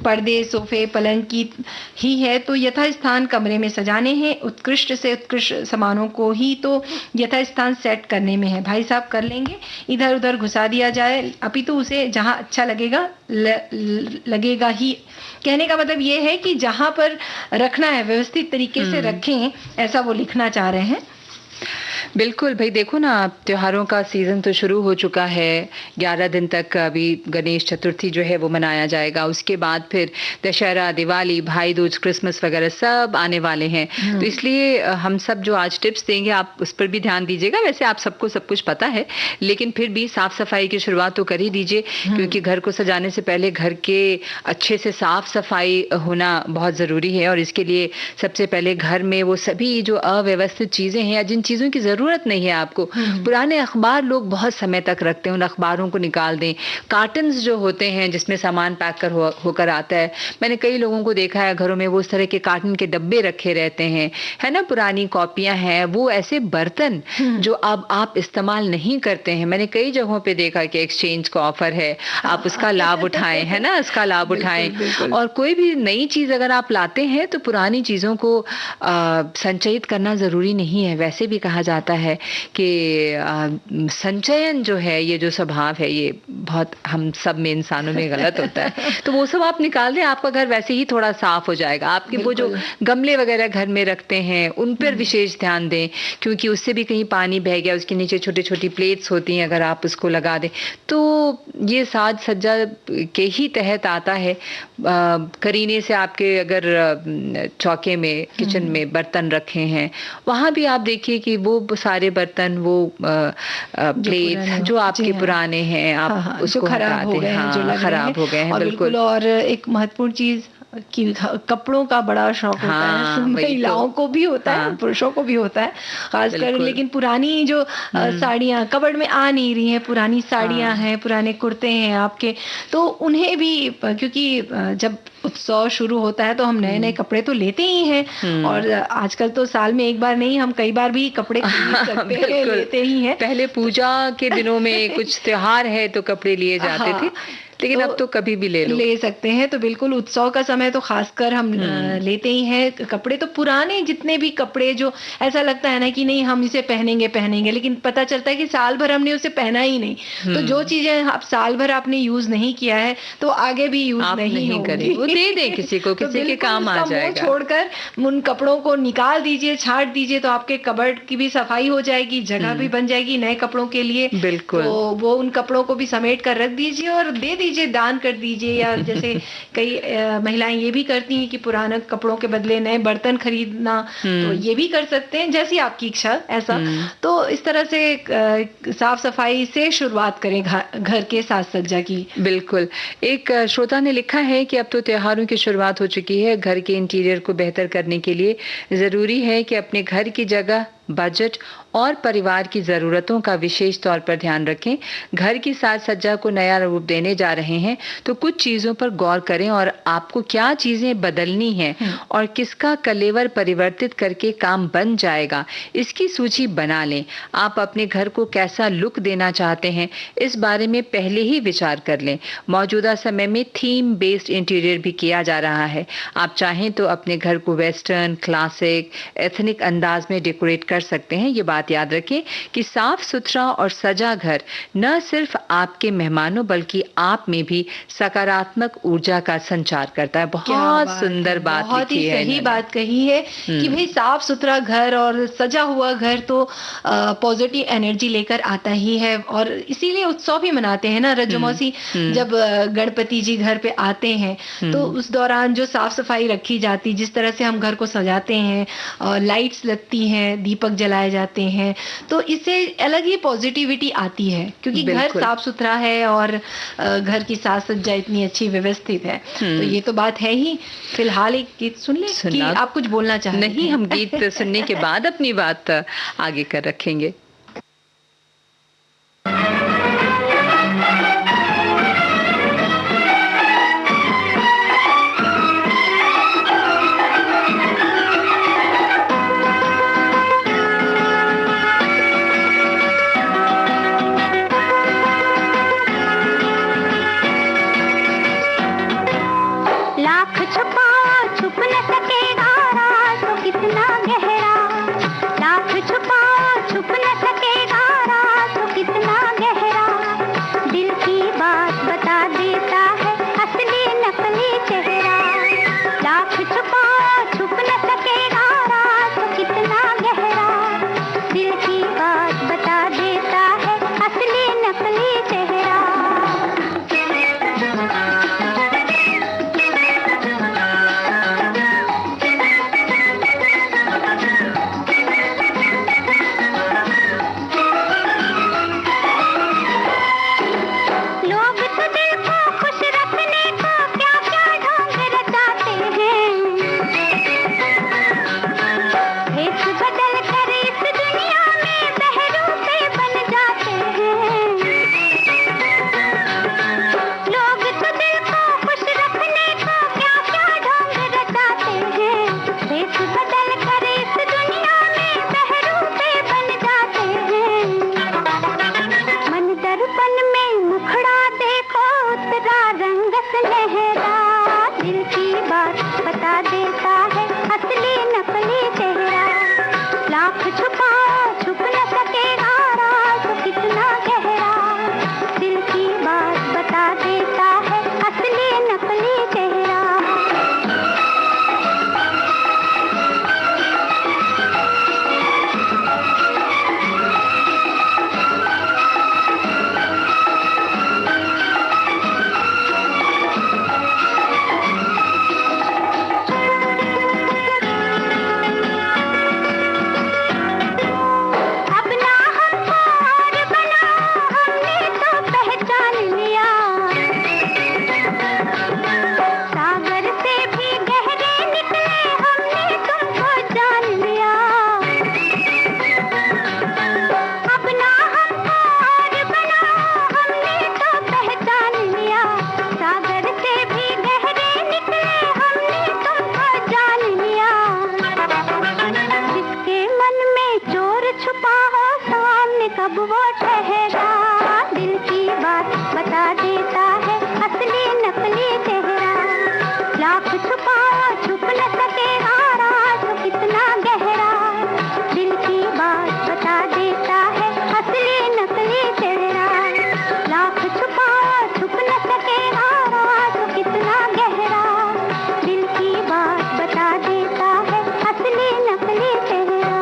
पर्दे सोफे पलंग की ही है तो यथास्थान कमरे में सजाने हैं, उत्कृष्ट से उत्कृष्ट सामानों को ही तो यथास्थान सेट करने में है। भाई साहब कर लेंगे, इधर उधर घुसा दिया जाए, अपितु उसे जहां अच्छा लगेगा ही। कहने का मतलब ये है कि जहां पर रखना है व्यवस्थित तरीके से रखें, ऐसा वो लिखना चाह रहे हैं। बिल्कुल भाई, देखो ना त्योहारों का सीजन तो शुरू हो चुका है। 11 दिन तक अभी गणेश चतुर्थी जो है वो मनाया जाएगा, उसके बाद फिर दशहरा, दिवाली, भाई दूज, क्रिसमस वगैरह सब आने वाले हैं। तो इसलिए हम सब जो आज टिप्स देंगे आप उस पर भी ध्यान दीजिएगा। वैसे आप सबको सब कुछ पता है, लेकिन फिर भी साफ सफाई की शुरुआत तो कर ही दीजिए, क्योंकि घर को सजाने से पहले घर के अच्छे से साफ सफाई होना बहुत जरूरी है। और इसके लिए सबसे पहले घर में वो सभी जो अव्यवस्थित चीजें हैं या जिन चीजों की जरूरत नहीं है आपको, पुराने अखबार लोग बहुत समय तक रखते हैं, उन अखबारों को निकाल दें। कार्टन्स जो होते हैं जिसमें सामान पैक कर होकर आता है, मैंने कई लोगों को देखा है घरों में वो उस तरह के कार्टन के डब्बे रखे रहते हैं, है ना। पुरानी कॉपियां हैं, वो ऐसे बर्तन जो अब आप इस्तेमाल नहीं करते हैं, मैंने कई जगहों पे देखा कि एक्सचेंज का ऑफर है, आप उसका लाभ उठाएं, है ना, इसका लाभ उठाएं। और कोई भी नई चीज अगर आप लाते हैं तो पुरानी चीजों को संचयित करना जरूरी नहीं है। वैसे भी कहा जाता है कि संचयन जो है, ये जो स्वभाव है, ये बहुत हम सब में इंसानों में गलत होता है। तो वो सब आप निकाल दें, आपका घर वैसे ही थोड़ा साफ हो जाएगा। आपके वो जो गमले वगैरह घर में रखते हैं उन पर विशेष ध्यान दें, क्योंकि उससे भी कहीं पानी बह गया, उसके नीचे छोटी छोटी प्लेट्स होती हैं, अगर आप उसको लगा दें तो ये साज सज्जा के ही तहत आता है। करीने से आपके अगर चौके में, किचन में बर्तन रखे हैं, वहां भी आप देखिए कि वो सारे बर्तन, वो प्लेट जो आपके पुराने हैं, आप उसको खराब हो गए हैं, जो खराब हो गए हैं। बिल्कुल। और एक महत्वपूर्ण चीज कि कपड़ों का बड़ा शौक होता है, महिलाओं को भी होता है, पुरुषों को भी होता है खासकर। लेकिन पुरानी जो साड़ियाँ कबर्ड में आ नहीं रही हैं, पुरानी साड़ियाँ हैं, पुराने कुर्ते हैं आपके, तो उन्हें भी, क्योंकि जब उत्सव शुरू होता है तो हम नए नए कपड़े तो लेते ही हैं, और आजकल तो साल में एक बार नहीं, हम कई बार भी कपड़े खरीद सकते हैं, लेते ही हैं। पहले पूजा के दिनों में कुछ त्योहार है तो कपड़े लिए जाते थे, लेकिन अब तो कभी भी ले सकते हैं। तो बिल्कुल उत्सव का समय तो खासकर हम लेते ही हैं कपड़े। तो पुराने जितने भी कपड़े जो ऐसा लगता है ना कि नहीं हम इसे पहनेंगे, लेकिन पता चलता है कि साल भर हमने उसे पहना ही नहीं। तो जो चीजें आप साल भर आपने यूज नहीं किया है तो आगे भी यूज नहीं करें, वो दे दें किसी को, किसी के काम आ जाएगा। छोड़कर उन कपड़ों को निकाल दीजिए, छाट दीजिए, तो आपके कबर्ड की भी सफाई हो जाएगी, जगह भी बन जाएगी नए कपड़ों के लिए। बिल्कुल। तो वो उन कपड़ों को भी समेट कर रख दीजिए और दे दीजिए, दान कर दीजिए। या जैसे कई महिलाएं ये भी करती हैं कि पुराने कपड़ों के बदले नए बर्तन खरीदना, तो ये भी कर सकते हैं, जैसी आपकी इच्छा ऐसा। तो इस तरह से साफ सफाई से शुरुआत करें घर के साज सज्जा की। बिल्कुल। एक श्रोता ने लिखा है कि अब तो त्योहारों की शुरुआत हो चुकी है, घर के इंटीरियर को बेहतर करने के लिए जरूरी है कि अपने घर की जगह, बजट और परिवार की ज़रूरतों का विशेष तौर पर ध्यान रखें। घर की साज सज्जा को नया रूप देने जा रहे हैं तो कुछ चीज़ों पर गौर करें और आपको क्या चीज़ें बदलनी हैं और किसका कलेवर परिवर्तित करके काम बन जाएगा, इसकी सूची बना लें। आप अपने घर को कैसा लुक देना चाहते हैं, इस बारे में पहले ही विचार कर लें। मौजूदा समय में थीम बेस्ड इंटीरियर भी किया जा रहा है। आप चाहें तो अपने घर को वेस्टर्न, क्लासिक, एथनिक अंदाज में डेकोरेट कर सकते हैं। ये बात याद रखें कि साफ सुथरा और सजा घर न सिर्फ आपके मेहमानों बल्कि आप में भी सकारात्मक ऊर्जा का संचार करता है। बहुत सुंदर बात बहुत ही लिखी है सही इन्होंने। बात कही है कि भाई साफ सुथरा घर और सजा हुआ घर तो पॉजिटिव एनर्जी लेकर आता ही है, और इसीलिए उत्सव भी मनाते हैं ना रजमौसी। जब गणपति जी घर पे आते हैं तो उस दौरान जो साफ सफाई रखी जाती, जिस तरह से हम घर को सजाते हैं, लाइट्स लगती हैं, दीपक जलाए जाते हैं, तो इससे अलग ही पॉजिटिविटी आती है, क्योंकि घर साफ सुथरा है और घर की साज सज्जा इतनी अच्छी व्यवस्थित है। तो ये तो बात है ही। फिलहाल एक गीत सुन ले कि आप कुछ बोलना चाह रहे हैं? नहीं, हम गीत सुनने के बाद अपनी बात आगे कर रखेंगे। लाख छुपाओ छुप न सकेगा राज तो कितना गहरा, लाख छुपाओ छुप न सकेगा राज तो कितना गहरा, दिल की बात बता देता है असली नकली चेहरा, लाख छुपाओ छुप न सकेगा राज तो कितना गहरा, दिल की बात बता देता है असली नकली चेहरा। लोग तो दिल को खुश रखने को क्या क्या ढोंग रचाते हैं, भेष बदल कर इस दुनिया में बहरूपे बन जाते हैं, लोग तो दिल को खुश रखने को क्या क्या ढोंग रचाते हैं, भेष बदल कर इस दुनिया में बहरूपे बन जाते हैं, मन दर्पण में मुखड़ा देखो उतरा रंग सुनहरा, दिल की बात बता देता है असली नकली चेहरा, लाख छुपाओ छुप न सकेगा राज तो कितना गहरा, दिल की बात बता देता है असली नकली चेहरा। अब ना हमको और बनाओ, हमने तो पहचान लिया, सागर से भी गहरे निकले हमने तुमको जान लिया, अब ना हमको और बनाओ, हमने तो पहचान लिया, सागर से भी गहरे निकले हमने तुमको जान लिया, जिसके मन में चोर छुपा हो सामने कब वो ठहरा, दिल की बात बता देता है असली नकली चेहरा, लाख छुपाओ छुप न सकेगा राज तो कितना गहरा, दिल की बात बता देता है असली नकली चेहरा, लाख छुपाओ छुप न सकेगा राज तो कितना गहरा, दिल की बात बता देता है असली नकली चेहरा।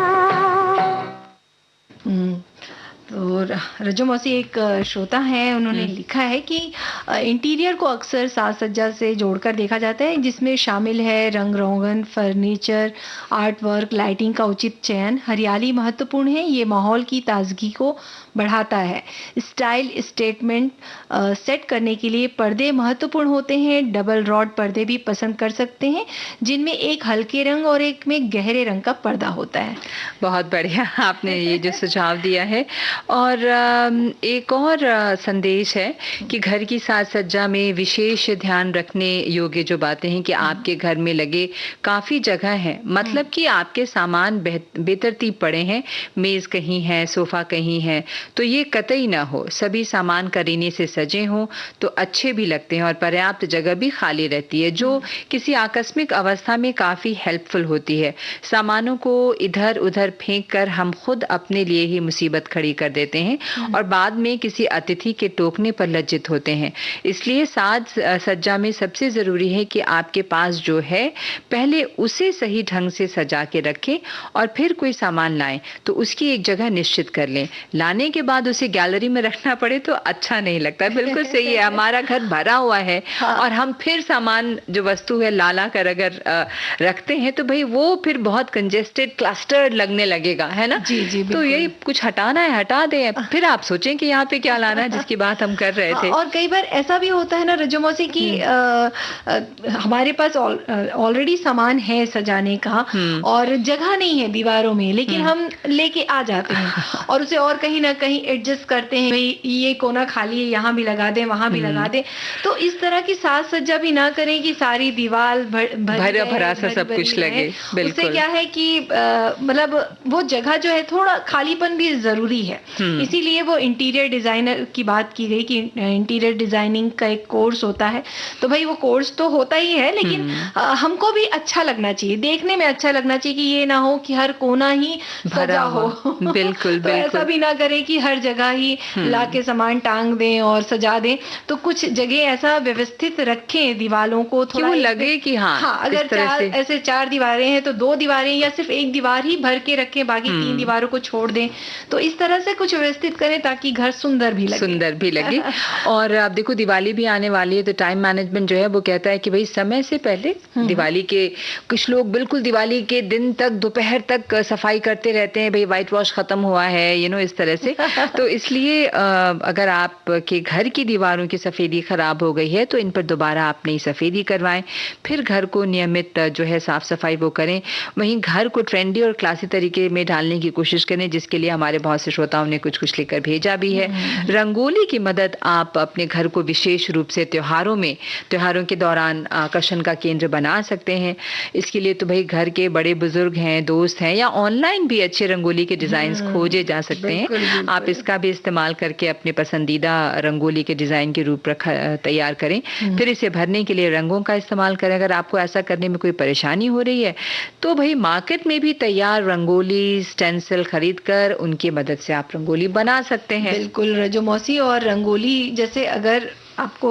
तो रजो मौसी एक श्रोता है, उन्होंने लिखा है कि इंटीरियर को अक्सर साज सज्जा से जोड़कर देखा जाता है, जिसमें शामिल है रंग रोगन, फर्नीचर, आर्ट वर्क, लाइटिंग का उचित चयन, हरियाली महत्वपूर्ण है, ये माहौल की ताजगी को बढ़ाता है, स्टाइल स्टेटमेंट सेट करने के लिए पर्दे महत्वपूर्ण होते हैं, डबल रॉड पर्दे भी पसंद कर सकते हैं, जिनमें एक हल्के रंग और एक में गहरे रंग का पर्दा होता है। बहुत बढ़िया आपने ये जो सुझाव दिया है। और एक और संदेश है कि घर की साज सज्जा में विशेष ध्यान रखने योग्य जो बातें हैं कि आपके घर में लगे काफी जगह है, मतलब कि आपके सामान बेतरतीब पड़े हैं, मेज कहीं है, सोफा कहीं है, तो ये कतई ना हो। सभी सामान करीने से सजे हों तो अच्छे भी लगते हैं और पर्याप्त जगह भी खाली रहती है, जो किसी आकस्मिक अवस्था में काफी हेल्पफुल होती है। सामानों को इधर उधर फेंक कर हम खुद अपने लिए ही मुसीबत खड़ी कर देते हैं और बाद में किसी अतिथि के टोकने पर लज्जित होते हैं। इसलिए साज सज्जा में सबसे जरूरी है कि आपके पास जो है पहले उसे सही ढंग से सजा के रखें और फिर कोई सामान लाएं तो उसकी एक जगह निश्चित कर लें। लाने के बाद उसे गैलरी में रखना पड़े तो अच्छा नहीं लगता। बिल्कुल सही है, हमारा घर भरा हुआ है और हम फिर सामान जो वस्तु है ला कर अगर रखते हैं तो भाई वो फिर बहुत कंजेस्टेड क्लस्टर्ड लगने लगेगा, है ना? जी जी, तो यही कुछ हटाना है हटा दें, फिर आप सोचें कि यहाँ पे क्या लाना है, जिसकी बात हम कर रहे थे। और कई बार ऐसा भी होता है ना रजो मौसी कि हमारे पास ऑलरेडी सामान है सजाने का और जगह नहीं है दीवारों में, लेकिन हम लेके आ जाते हैं और उसे और कहीं ना कहीं एडजस्ट करते हैं, भाई ये कोना खाली है यहाँ भी लगा दें वहां भी लगा दें। तो इस तरह की साज सज्जा भी ना करें कि सारी दीवार भरा भरा सा सब कुछ लगे। उससे क्या है कि मतलब वो जगह जो है थोड़ा खालीपन भी जरूरी है। इसीलिए वो इंटीरियर डिजाइनर की बात की गई कि इंटीरियर डिजाइनिंग का एक कोर्स होता है, तो भाई वो कोर्स तो होता ही है, लेकिन हमको भी अच्छा लगना चाहिए, देखने में अच्छा लगना चाहिए कि ये ना हो कि हर कोना ही सजा हो। बिल्कुल तो ऐसा भी ना करें कि हर जगह ही लाके सामान टांग दें और सजा दें। तो कुछ जगह ऐसा व्यवस्थित रखें दीवारों को, थोड़ा वो लगे कि हाँ अगर ऐसे 4 दीवारें हैं तो 2 दीवारें या सिर्फ एक दीवार ही भर के रखें, बाकी 3 दीवारों को छोड़ दें। तो इस तरह से कुछ व्यवस्थित करें ताकि घर सुंदर भी लगे। और आप देखो दिवाली भी आने वाली है तो टाइम मैनेजमेंट जो है वो कहता है कि भाई समय से पहले दिवाली के, कुछ लोग बिल्कुल दिवाली के दिन तक दोपहर तक सफाई करते रहते हैं, भाई व्हाइट वॉश खत्म हुआ है इस तरह से। तो इसलिए अगर आपके घर की दीवारों की सफेदी खराब हो गई है तो इन पर दोबारा आप नई सफेदी करवाएं, फिर घर को नियमित जो है साफ सफाई वो करें। वहीं घर को ट्रेंडी और क्लासी तरीके में ढालने की कोशिश करें, जिसके लिए हमारे बहुत से श्रोताओं ने कुछ कुछ लेकर भेजा भी है। रंगोली की मदद आप अपने घर को विशेष रूप से त्योहारों के दौरान आकर्षण का केंद्र बना सकते हैं। इसके लिए तो भाई घर के बड़े बुजुर्ग हैं, दोस्त हैं, या ऑनलाइन भी अच्छे रंगोली के डिजाइन खोजे जा सकते हैं। आप इसका भी इस्तेमाल करके अपने पसंदीदा रंगोली के डिजाइन की रूपरेखा तैयार करें, फिर इसे भरने के लिए रंगों का इस्तेमाल करें। अगर आपको ऐसा करने में कोई परेशानी हो रही है तो भाई मार्केट में भी तैयार रंगोली स्टेंसिल खरीद कर उनकी मदद से आप रंगोली बना सकते हैं। बिल्कुल रजो मौसी, और रंगोली जैसे अगर आपको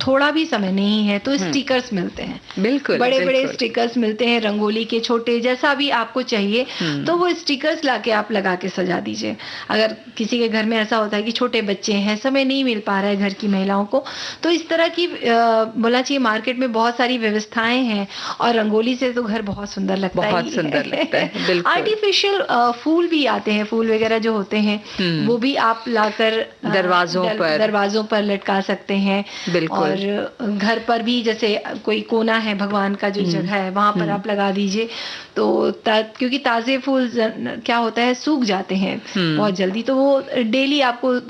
थोड़ा भी समय नहीं है तो स्टिकर्स मिलते हैं, बिल्कुल बड़े स्टिकर्स मिलते हैं रंगोली के, छोटे जैसा भी आपको चाहिए तो वो स्टिकर्स लाके आप लगा के सजा दीजिए। अगर किसी के घर में ऐसा होता है कि छोटे बच्चे हैं, समय नहीं मिल पा रहा है घर की महिलाओं को, तो इस तरह की बोलना चाहिए मार्केट में बहुत सारी व्यवस्थाएं हैं और रंगोली से तो घर बहुत सुंदर लगता है, बहुत सुंदर लगता है। आर्टिफिशियल फूल भी आते हैं, फूल वगैरह जो होते हैं वो भी आप लाकर दरवाजों पर लटका सकते हैं। और घर पर भी जैसे कोई कोना है भगवान का जो जगह है वहां पर आप लगा दीजिए। तो क्योंकि ताजे फूल क्या होता है सूख जाते हैं बहुत जल्दी, तो वो डेली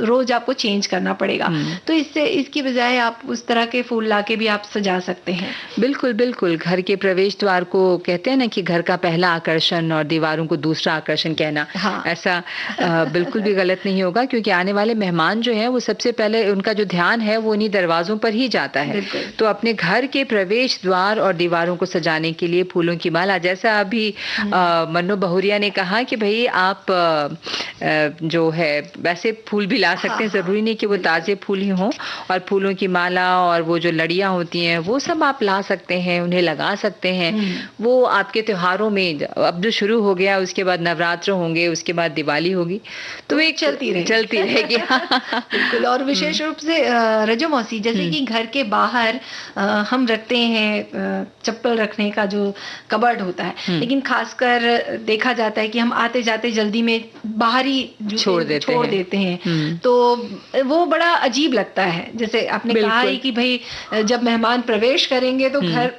रोज आपको चेंज करना पड़ेगा। तो इसकी बजाय आप उस तरह के फूल लाके भी आप सजा सकते हैं। बिल्कुल घर के प्रवेश द्वार को कहते हैं ना कि घर का पहला आकर्षण और दीवारों को दूसरा आकर्षण कहना, ऐसा बिल्कुल भी गलत नहीं होगा, क्योंकि आने वाले मेहमान जो है वो सबसे पहले उनका जो ध्यान है वो उन्हीं दरवाजों पर ही जाता है। तो अपने घर के प्रवेश द्वार और दीवारों को सजाने के लिए फूलों की माला, जैसा अभी मन्नू बहुरिया ने कहा कि भाई आप जो है वैसे फूल भी ला सकते हैं, जरूरी नहीं कि वो ताजे फूल ही हों। और फूलों की माला और वो जो लड़ियां होती हैं वो सब आप ला सकते हैं, उन्हें लगा सकते हैं। वो आपके त्योहारों में अब जो शुरू हो गया, उसके बाद नवरात्र होंगे, उसके बाद दिवाली होगी, तो एक चलती रहेगी। बिल्कुल। और विशेष रूप से रजो मौसी, जैसे कि घर के बाहर हम रखते हैं चप्पल रखने का जो कबर्ड होता है, लेकिन खासकर देखा जाता है कि हम आते जाते जल्दी में बाहर ही छोड़ देते हैं। तो वो बड़ा अजीब लगता है। जैसे आपने कहा है कि भाई जब मेहमान प्रवेश करेंगे तो घर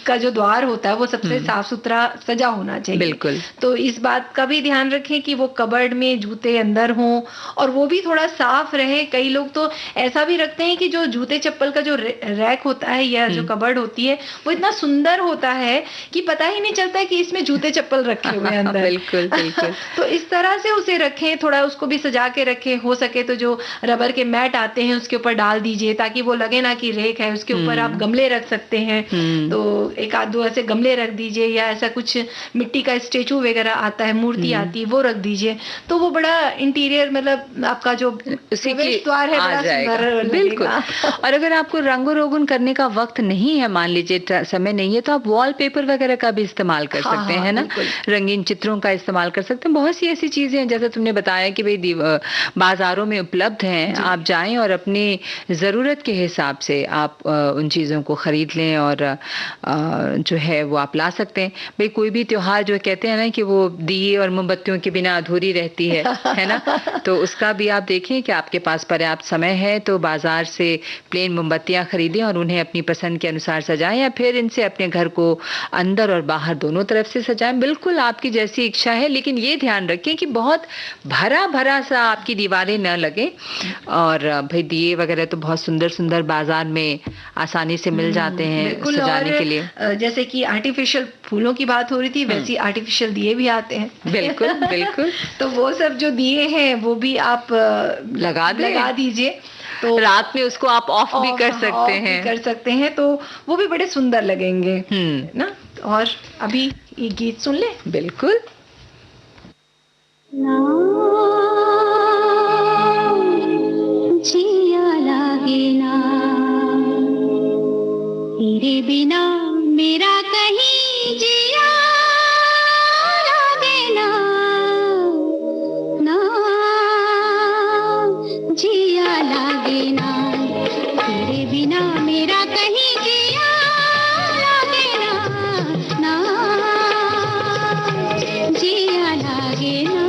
का जो द्वार होता है वो सबसे साफ सुथरा सजा होना चाहिए। बिल्कुल। तो इस बात का भी ध्यान रखें कि वो कबर्ड में जूते अंदर हों और वो भी थोड़ा साफ रहे। कई लोग तो ऐसा भी रखते हैं कि जो जूते चप्पल का जो रैक होता है या जो कबर्ड होती है वो इतना सुंदर होता है कि पता ही नहीं चलता है कि इसमें जूते चप्पल रखे हुए हैं अंदर। बिल्कुल बिल्कुल। तो इस तरह से उसे रखें, थोड़ा उसको भी सजा के रखें, हो सके तो जो रबर के मैट आते हैं उसके ऊपर डाल दीजिए ताकि वो लगे ना कि रेक है। उसके ऊपर आप गमले रख सकते हैं, तो एक आध दो ऐसे गमले रख दीजिए, या ऐसा कुछ मिट्टी का स्टेचू वगैरह आता है, मूर्ति आती है, वो रख दीजिए, तो वो बड़ा इंटीरियर मतलब आपका जो प्रवेश द्वार है बड़ा सुंदर बिल्कुल। और अगर आपको रंगो रोगन करने का वक्त नहीं है, मान लीजिए समय नहीं है, तो आप वॉलपेपर वगैरह का भी इस्तेमाल कर सकते हैं ना, रंगीन चित्रों का इस्तेमाल कर सकते हैं। बहुत सी ऐसी चीजें हैं जैसे तुमने बताया कि भाई बाजारों में उपलब्ध हैं, आप जाएं और अपनी जरूरत के हिसाब से आप उन चीजों को खरीद लें और जो है वो आप ला सकते हैं। भाई कोई भी त्योहार जो कहते हैं ना कि वो दिए और मोमबत्तियों के बिना अधूरी रहती है ना, तो उसका भी आप देखें कि आपके पास पर्याप्त समय है तो बाजार से प्लेन मोमबत्तियां खरीदें और उन्हें अपनी पसंद के अनुसार सजाएं, या फिर इनसे अपने घर को अंदर और बाहर दोनों तरफ से सजाएं। बिल्कुल आपकी जैसी इच्छा है, लेकिन ये ध्यान रखें कि बहुत भरा भरा सा आपकी दीवारें न लगे। और भाई दिए वगैरह तो बहुत सुंदर सुंदर बाजार में आसानी से मिल जाते हैं सजाने के लिए। जैसे कि आर्टिफिशियल फूलों की बात हो रही थी, वैसे आर्टिफिशियल दिए भी आते हैं। बिल्कुल बिल्कुल। तो वो सब जो दिए हैं वो भी आप लगा दीजिए, तो रात में उसको आप ऑफ भी कर सकते हैं, तो वो भी बड़े सुंदर लगेंगे ना। और अभी ये गीत सुन ले। बिल्कुल। जिया लागे ना तेरे बिना मेरा कहीं जिया लागे ना, ना जिया लागे ना तेरे बिना मेरा कहीं जिया लागे ना, ना जिया लागे ना।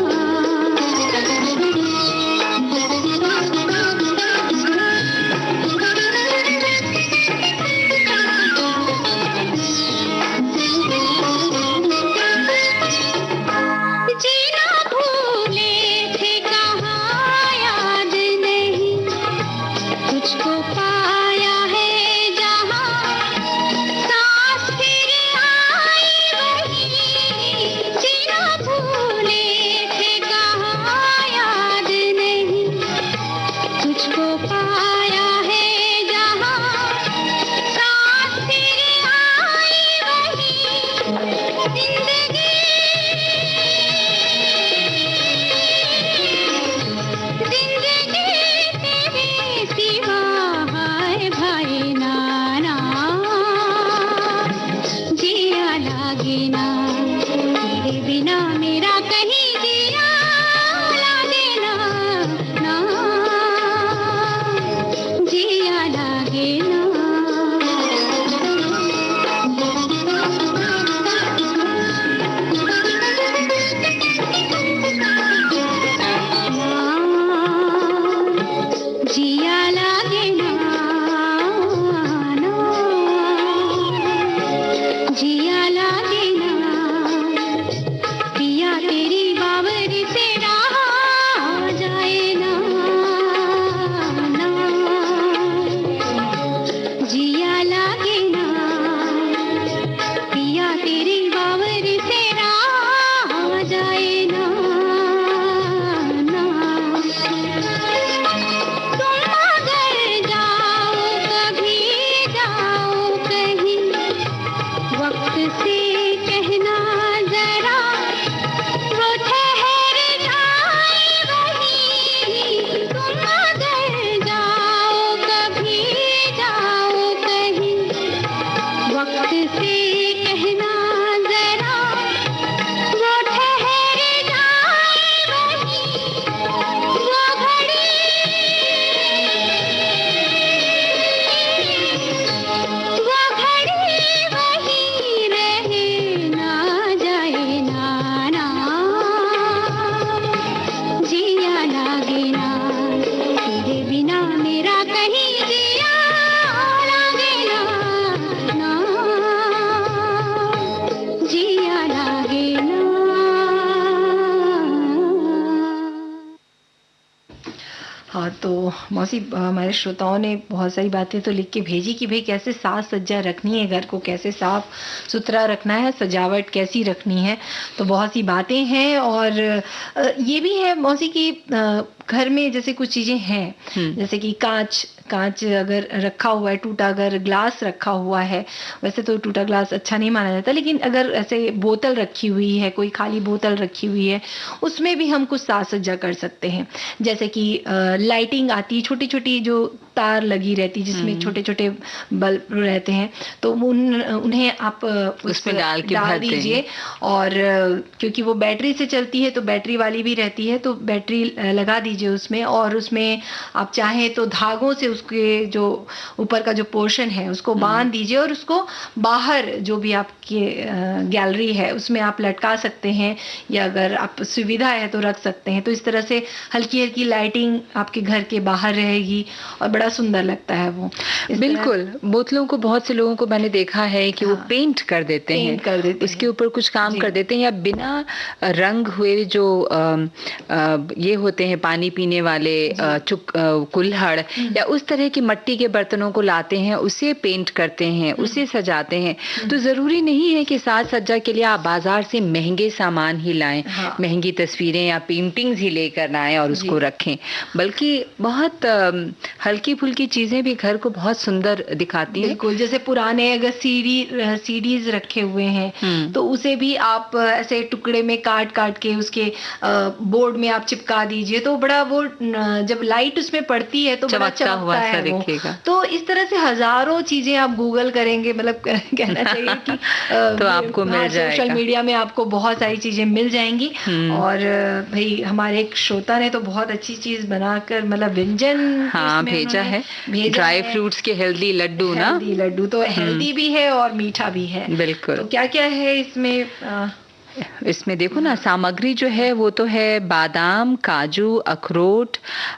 तो मौसी हमारे श्रोताओं ने बहुत सारी बातें तो लिख के भेजी कि भाई कैसे साज सज्जा रखनी है घर को, कैसे साफ सुथरा रखना है, सजावट कैसी रखनी है। तो बहुत सी बातें हैं और ये भी है मौसी की घर में जैसे कुछ चीजें हैं, जैसे कि कांच अगर रखा हुआ है, टूटा अगर ग्लास रखा हुआ है, वैसे तो टूटा ग्लास अच्छा नहीं माना जाता, लेकिन अगर ऐसे बोतल रखी हुई है, कोई खाली बोतल रखी हुई है, उसमें भी हम कुछ साज सज्जा कर सकते हैं। जैसे कि लाइटिंग आती, छोटी छोटी जो तार लगी रहती जिसमें छोटे छोटे बल्ब रहते हैं, तो उन्हें आप उसमें डाल के भर दीजिए। और क्योंकि वो बैटरी से चलती है तो बैटरी वाली भी रहती है, तो बैटरी लगा दीजिए उसमें, और उसमें आप चाहें तो धागों से उसके जो ऊपर का जो पोर्शन है उसको बांध दीजिए, और उसको बाहर जो भी आपकी गैलरी है उसमें आप लटका सकते हैं, या अगर आप सुविधा है तो रख सकते हैं। तो इस तरह से हल्की हल्की लाइटिंग आपके घर के बाहर रहेगी और बड़ा सुंदर लगता है वो। बिल्कुल, बोतलों को बहुत से लोगों को मैंने देखा है कि वो पेंट कर देते हैं, उसके ऊपर कुछ काम कर देते हैं, या बिना रंग हुए जो ये होते हैं पानी पीने वाले कुल्हड़ या उस तरह की मिट्टी के बर्तनों को लाते हैं, उसे पेंट करते हैं, उसे सजाते हैं। तो जरूरी नहीं है कि साज सज्जा के लिए आप बाजार से महंगे सामान ही लाएं, महंगी तस्वीरें या पेंटिंग्स ही लेकर आएं और उसको रखें, बल्कि बहुत हल्की फुल्की चीजें भी घर को बहुत सुंदर दिखाती हैं। बिल्कुल, जैसे पुराने अगर सीडीज रखे हुए हैं तो उसे भी आप ऐसे टुकड़े में काट काट के उसके बोर्ड में आप चिपका दीजिए, तो बड़ा वो जब लाइट उसमें पड़ती है तो बड़ा चमकता है वो। तो इस तरह से हजारों चीजें आप गूगल करेंगे, मतलब कहना चाहिए कि तो आपको मिल जाएगा, सोशल मीडिया में आपको बहुत सारी चीजें मिल जाएंगी। और भाई हमारे एक श्रोता ने तो बहुत अच्छी चीज बनाकर, मतलब व्यंजन भेजा है, ड्राई फ्रूट्स के हेल्दी लड्डू ना, हेल्दी लड्डू, तो हेल्दी भी है और मीठा भी है। बिल्कुल। तो क्या क्या है इसमें? इसमें देखो ना, सामग्री जो है वो तो है बादाम, काजू, अखरोट,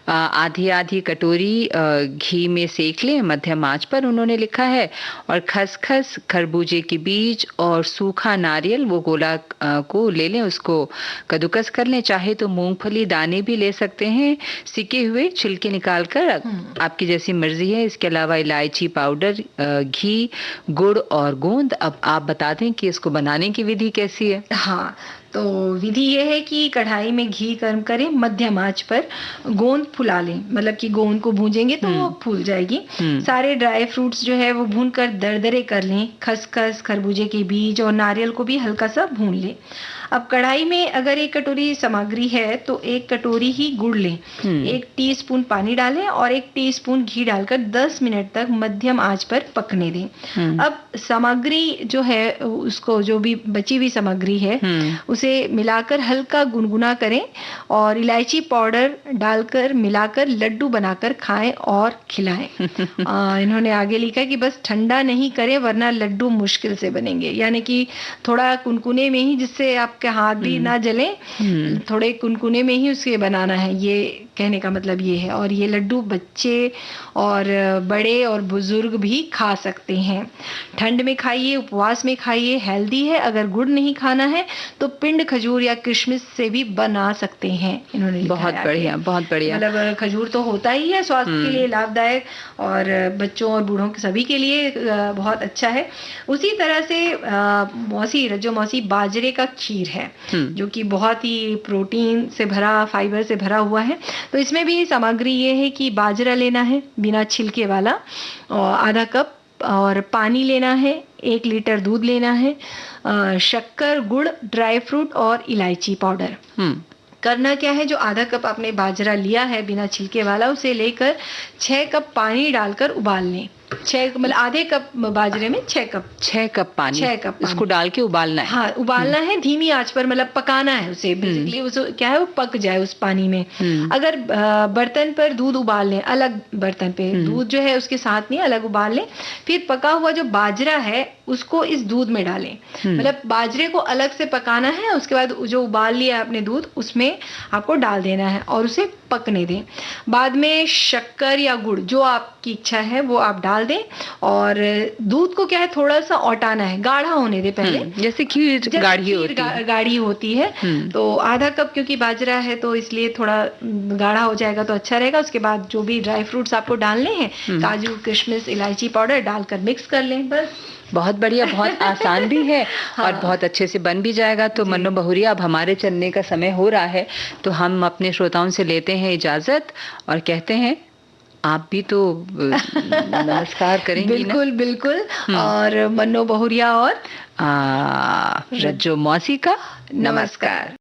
आधी आधी कटोरी घी में सेक लें मध्यम आंच पर, उन्होंने लिखा है, और खसखस, खरबूजे के बीज और सूखा नारियल वो गोला को ले लें, उसको कद्दूकस कर लें। चाहे तो मूंगफली दाने भी ले सकते हैं, सिके हुए छिलके निकाल कर, आपकी जैसी मर्जी है। इसके अलावा इलायची पाउडर, घी, गुड़ और गोंद। अब आप बता दें कि इसको बनाने की विधि कैसी है? हाँ, तो विधि ये है कि कढ़ाई में घी गर्म करें, मध्यम आंच पर गोंद फुला लें, मतलब कि गोंद को भूंजेंगे तो वो फूल जाएगी। सारे ड्राई फ्रूट्स जो है वो भूनकर दरदरे कर लें, खसखस, खरबूजे के बीज और नारियल को भी हल्का सा भून लें। अब कढ़ाई में अगर 1 कटोरी सामग्री है तो 1 कटोरी ही गुड़ लें, 1 टीस्पून पानी डालें और 1 टीस्पून घी डालकर 10 मिनट तक मध्यम आंच पर पकने दें। अब सामग्री जो है उसको, जो भी बची हुई सामग्री है उसे मिलाकर हल्का गुनगुना करें और इलायची पाउडर डालकर मिलाकर लड्डू बनाकर खाएं और खिलाएं। इन्होंने आगे लिखा कि बस ठंडा नहीं करें वरना लड्डू मुश्किल से बनेंगे, यानी कि थोड़ा कुनकुने में ही, जिससे आपके हाथ भी ना जले, थोड़े कुनकुने में ही उसे बनाना है, ये कहने का मतलब ये है। और ये लड्डू बच्चे और बड़े और बुजुर्ग भी खा सकते हैं। ठंड में खाइए, उपवास में खाइए, हेल्दी है। अगर गुड़ नहीं खाना है तो पिंड खजूर या किशमिश से भी बना सकते हैं, इन्होंने लिखा बहुत बढ़िया, बहुत बढ़िया। मतलब खजूर तो होता ही है स्वास्थ्य के लिए लाभदायक, और बच्चों और बूढ़ों के सभी के लिए बहुत अच्छा है। उसी तरह से मौसी बाजरे का खीर है, जो कि बहुत ही प्रोटीन से भरा, फाइबर से भरा हुआ है। तो इसमें भी सामग्री ये है कि बाजरा लेना है बिना छिलके वाला, और आधा कप, और पानी लेना है, 1 लीटर दूध लेना है, शक्कर, गुड़, ड्राई फ्रूट और इलायची पाउडर। करना क्या है, जो आधा कप आपने बाजरा लिया है बिना छिलके वाला, उसे लेकर 6 कप पानी डालकर उबाल लें। 6 मतलब आधे कप बाजरे में 6 कप पानी, 6 कप इसको डाल के उबालना है। हाँ, उबालना है धीमी आंच पर, मतलब पकाना है उसे, बेसिकली उसे क्या है, वो पक जाए उस पानी में। अगर बर्तन पर दूध उबाल लें, अलग बर्तन पे दूध जो है उसके साथ नहीं, अलग उबाल लें, फिर पका हुआ जो बाजरा है उसको इस दूध में डालें। मतलब बाजरे को अलग से पकाना है, उसके बाद जो उबाल लिया आपने दूध उसमें आपको डाल देना है और उसे पकने दें। बाद में शक्कर या गुड़, जो आपकी इच्छा है वो आप डाल दें, और दूध को क्या है थोड़ा सा औटाना है, गाढ़ा होने दें पहले, जैसे खीर गाढ़ी होती है। गाढ़ी होती है। तो आधा कप क्योंकि बाजरा है तो इसलिए थोड़ा गाढ़ा हो जाएगा तो अच्छा रहेगा। उसके बाद जो भी ड्राई फ्रूट्स आपको डालने हैं, काजू, किशमिश, इलायची पाउडर डालकर मिक्स कर लें, बस। बहुत बढ़िया, बहुत आसान भी है और बहुत अच्छे से बन भी जाएगा। तो मन्नू बहुरिया, अब हमारे चलने का समय हो रहा है, तो हम अपने श्रोताओं से लेते हैं इजाजत और कहते हैं आप भी तो नमस्कार करेंगी। बिल्कुल बिल्कुल। और मन्नू बहुरिया और रज्जो मौसी का नमस्कार।